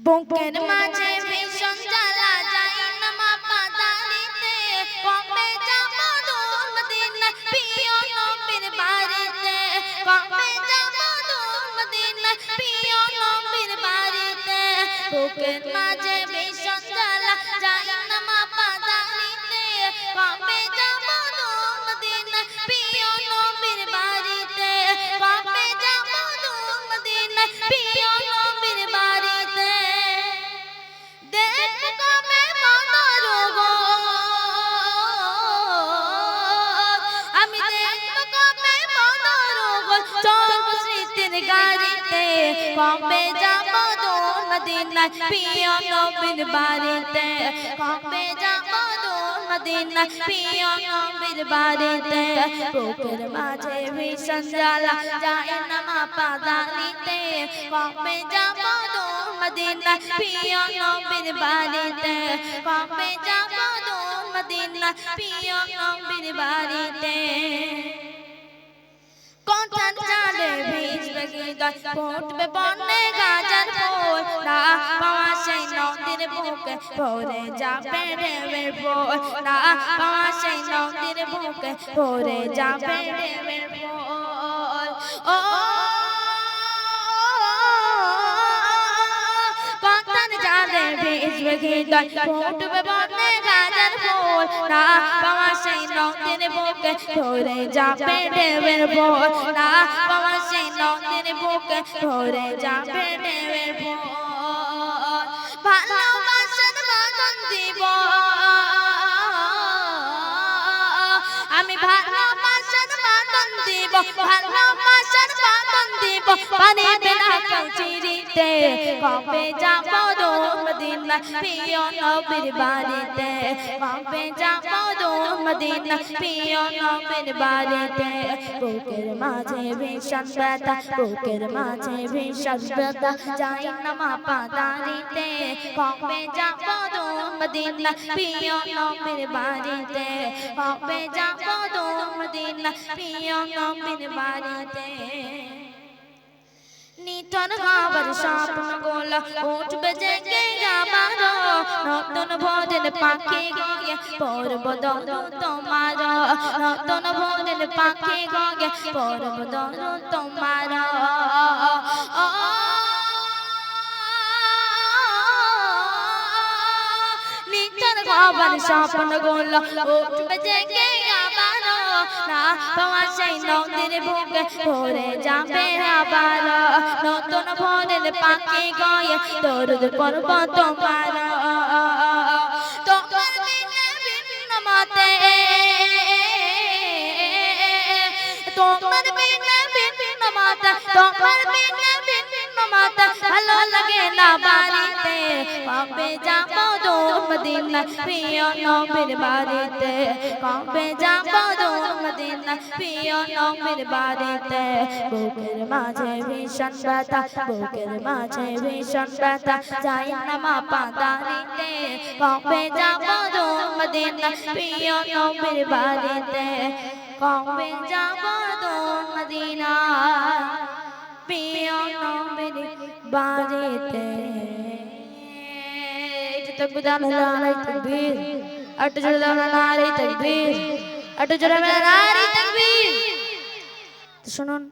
বুকের মাঝে ভীষণ জ্বালা যায় না মা পাদানিতে কবে যাব দূর মদিনা প্রিয় নবীর বাড়িতে কবে যাব দূর মদিনা প্রিয় নবীর বাড়িতে বুকের মাঝে ভীষণ জ্বালা যায় না মা পাদানিতে কবে যাব দূর মদিনা প্রিয় নবীর বাড়িতে কবে যাব দূর মদিনা প্রিয় নবীর বাড়িতে আমি দেখব কবে মনোরগল চলব স্মৃতির গাড়িতে কবে যাব দূর মদিনা প্রিয় নবীর বাড়িতে কবে যাব দূর মদিনা প্রিয় নবীর বাড়িতে বুকের মাঝে ভীষণ জ্বালা যায় না মা পাদানিতে কবে যাব দূর মদিনা প্রিয় নবীর বাড়িতে কবে যাব দূর মদিনা প্রিয় নবীর বাড়িতে কোথার চাঁদে ভিজবে হৃদয় ফুটবে বনে গাজার ফুল না পাওয়া সেই নদীর বুকে ভরে যাবে ঢেউয়ের ফুল না পাওয়া সেই নদীর বুকে ভরে যাবে ঢেউয়ের ফুল ও কোথার চাঁদে ভিজবে হৃদয় ফুটবে বনে গাজার ফুল না পাওয়া সেই নদীর বুকে ভরে যাবে ঢেউয়ের ফুল না পাওয়া সেই নদীর বুকে ভরে যাবে ঢেউয়ের ফুল ভালোবাসার বাঁধন দিব আমি ভালোবাসার বাঁধন দিব ভালোবাসার বাঁধন দিব পারিবে না কেউ চিরিতে কবে যাব দূর মদিনা প্রিয় নবীর বাড়িতে কবে যাব দূর মদিনা প্রিয় নবীর বাড়িতে বুকের মাঝে ভীষণ ব্যথা বুকের মাঝে ভীষণ ব্যথা যায় না মা পাদানিতে কবে যাব দূর মদিনা প্রিয় নবীর বাড়িতে কবে যাব দূর মদিনা প্রিয় নবীর বাড়িতে নিতন হবার স্বপ্ন গোলা উঠবে জেগে আমার নতুন ভোরের পাখি গিয়ে পড়ব দরু তোমার নতুন ভোরের পাখি গিয়ে পড়ব দরু তোমার নিতন হবার স্বপ্ন গোলা উঠবে জেগে আমার না পাওয়া সেই নদীর বুকে ভরে যাবে আবার নতুন ভোরের পাখি গয়ে দরুদ পড়ব তোমার তোমার বিনে ভিন্ন মতে তোমার বিনে ভিন্ন মতে তোমার বিনে ভিন্ন মতে ভালো লাগে না বাড়িতে কবে যাব দূর মদিনা প্রিয় নবীর বাড়িতে কবে যাব দূর মদিনা প্রিয় নবীর বাড়িতে বুকের মাঝে ভীষণ ব্যথা বুকের মাঝে ভীষণ ব্যথা যায় না মা পাদানিতে কবে যাব দূর মদিনা প্রিয় নবীর বাড়িতে কবে যাব দূর মদিনা প্রিয় নবীর বাড়িতে তকবীর নারে তাকবীর আট জোড়া নারে তাকবীর আট জোড়া নারে তাকবীর শুনুন